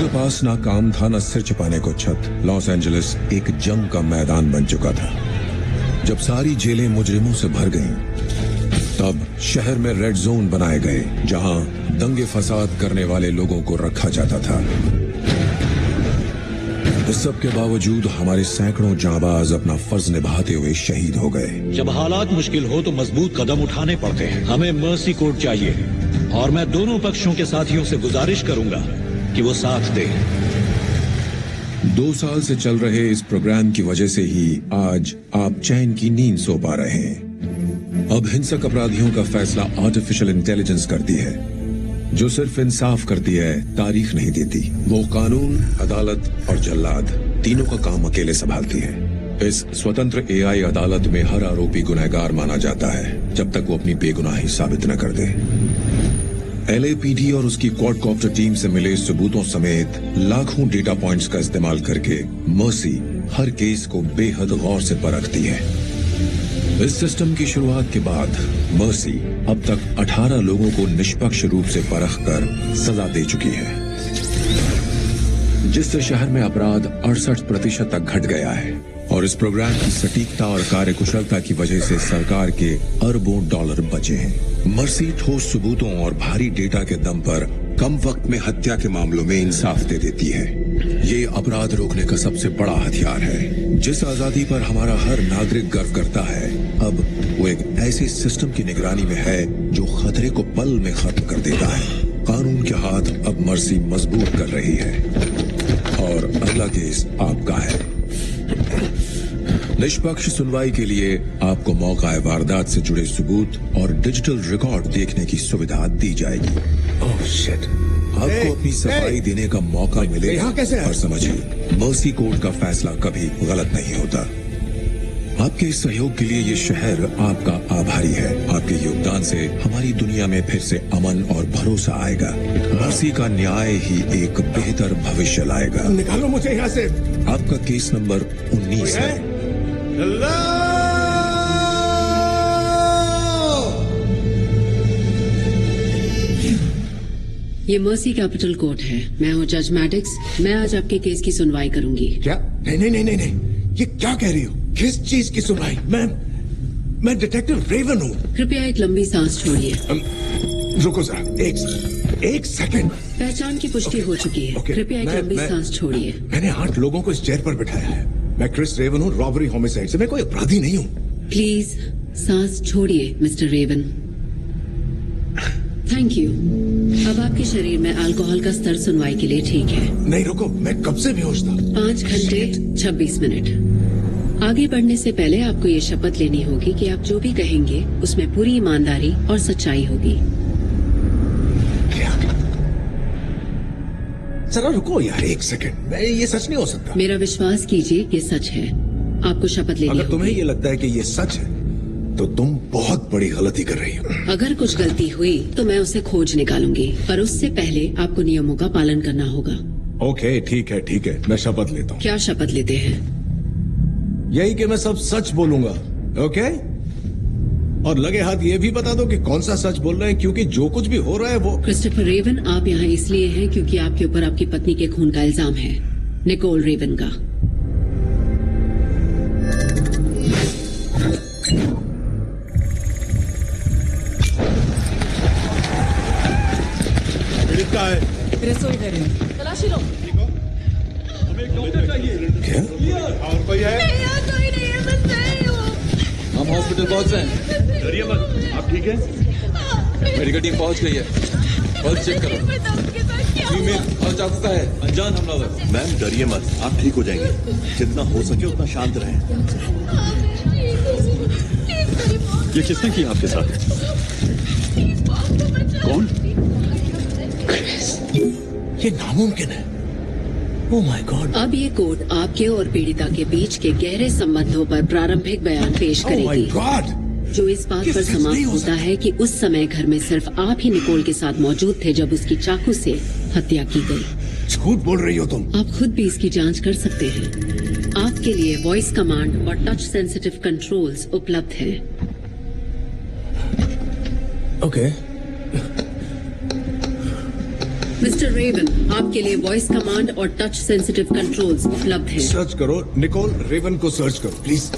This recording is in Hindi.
पास ना काम था ना सिर छिपाने को छत। लॉस एंजलिस एक जंग का मैदान बन चुका था। जब सारी जेलें मुजरिमों से भर गईं, तब शहर में रेड जोन बनाए गए जहां दंगे फसाद करने वाले लोगों को रखा जाता था। इस सब के बावजूद हमारे सैकड़ों जांबाज अपना फर्ज निभाते हुए शहीद हो गए। जब हालात मुश्किल हो तो मजबूत कदम उठाने पड़ते हैं। हमें मर्सी कोर्ट चाहिए और मैं दोनों पक्षों के साथियों से गुजारिश करूंगा कि वो साथ दें। 2 साल से चल रहे इस प्रोग्राम की वजह से ही आज आप चैन की नींद सो पा रहे हैं। अब हिंसक अपराधियों का फैसला आर्टिफिशियल इंटेलिजेंस करती है, जो सिर्फ इंसाफ करती है, तारीख नहीं देती। वो कानून, अदालत और जल्लाद तीनों का काम अकेले संभालती है। इस स्वतंत्र एआई अदालत में हर आरोपी गुनहगार माना जाता है जब तक वो अपनी बेगुनाही साबित न कर दे। एलएपीडी और उसकी क्वाडकॉप्टर टीम से मिले सबूतों समेत लाखों डेटा पॉइंट्स का इस्तेमाल करके मर्सी हर केस को बेहद गौर से परखती है। इस सिस्टम की शुरुआत के बाद मर्सी अब तक 18 लोगों को निष्पक्ष रूप से परख कर सजा दे चुकी है, जिससे शहर में अपराध 68% तक घट गया है। और इस प्रोग्राम की सटीकता और कार्यकुशलता की वजह से सरकार के अरबों डॉलर बचे हैं। मर्सी ठोस सबूतों और भारी डेटा के दम पर कम वक्त में हत्या के मामलों में इंसाफ दे देती है। ये अपराध रोकने का सबसे बड़ा हथियार है। जिस आजादी पर हमारा हर नागरिक गर्व करता है, अब वो एक ऐसे सिस्टम की निगरानी में है जो खतरे को पल में खत्म कर देता है। कानून के हाथ अब मर्सी मजबूत कर रही है और अगला केस आपका है। निष्पक्ष सुनवाई के लिए आपको मौका वारदात से जुड़े सबूत और डिजिटल रिकॉर्ड देखने की सुविधा दी जाएगी। Oh shit. आपको अपनी सफाई देने का मौका मिलेगा। यहाँ कैसे है? और समझिए, मर्सी कोर्ट का फैसला कभी गलत नहीं होता। आपके इस सहयोग के लिए ये शहर आपका आभारी है। आपके योगदान से हमारी दुनिया में फिर से अमन और भरोसा आएगा। मर्सी का न्याय ही एक बेहतर भविष्य लाएगा। निकालो मुझे यहाँ से। आपका केस नंबर 19 है। ये मर्सी कैपिटल कोर्ट है। मैं हूँ जज मैडिक्स। मैं आज आपके केस की सुनवाई करूंगी। क्या? नहीं, ये क्या कह रही हो? किस चीज की सुनवाई? मैं डिटेक्टिव रेवन हूँ। कृपया एक लंबी सांस छोड़िए। रुको जरा, एक सेकंड। पहचान की पुष्टि हो चुकी है। कृपया एक लंबी सांस छोड़िए। मैंने 8 लोगों को इस चेयर पर बिठाया है। मैं क्रिस रेवन हूँ, रॉबरी होमिसाइड से। मैं कोई अपराधी नहीं हूँ। प्लीज सांस छोड़िए मिस्टर रेवन। Thank you. अब आपके शरीर में अल्कोहल का स्तर सुनवाई के लिए ठीक है। नहीं रुको, मैं कब से बेहोश था? 5 घंटे 26 मिनट। आगे बढ़ने से पहले आपको ये शपथ लेनी होगी कि आप जो भी कहेंगे उसमें पूरी ईमानदारी और सच्चाई होगी। क्या? जरा रुको यार, एक सेकंड। ये सच नहीं हो सकता। मेरा विश्वास कीजिए, ये सच है। आपको शपथ लेनी अगर तुम्हें होगी। ये लगता है कि ये सच है तो तुम बहुत बड़ी गलती कर रही हो। अगर कुछ गलती हुई तो मैं उसे खोज निकालूंगी, पर उससे पहले आपको नियमों का पालन करना होगा। ओके, ठीक है, मैं शपथ लेता हूँ। क्या शपथ लेते हैं? यही कि मैं सब सच बोलूंगा। ओके? और लगे हाथ ये भी बता दो कि कौन सा सच बोल रहे हैं, क्योंकि जो कुछ भी हो रहा है वो। क्रिस्टोफर रेवन, आप यहाँ इसलिए हैं क्योंकि आपके ऊपर आपकी पत्नी के खून का इल्जाम है, निकोल रेवन का। क्या है? रसोई घर है। तलाशी लो। हमें एक डॉक्टर चाहिए। क्या? और कोई है? नहीं, यहाँ कोई नहीं है, बस मैं ही हूँ। हम हॉस्पिटल पहुंच रहे हैं। डरिए मत, आप ठीक हैं? मेडिकल टीम पहुंच गई है। पल्स चेक करो। फीमेल और चाकू का है, अनजान हमलावर। मैम डरिए मत, आप ठीक हो जाएंगे। जितना हो सके उतना शांत रहें। ये किसने किया आपके साथ? कौन? ये नामुमकिन है। Oh my God. अब ये कोर्ट आपके और पीड़िता के बीच के गहरे संबंधों पर प्रारंभिक बयान पेश ओह माय करेगी, गॉड। जो इस बात पर समाप्त होता है कि उस समय घर में सिर्फ आप ही निकोल के साथ मौजूद थे जब उसकी चाकू से हत्या की गई। झूठ बोल रही हो तुम। आप खुद भी इसकी जांच कर सकते हैं। आपके लिए वॉइस कमांड और टच सेंसिटिव कंट्रोल्स उपलब्ध हैं। ओके। मिस्टर रेवन, आपके लिए वॉइस कमांड और टच सेंसिटिव कंट्रोल्स उपलब्ध हैं। सर्च करो, निकोल रेवन को सर्च करो प्लीज।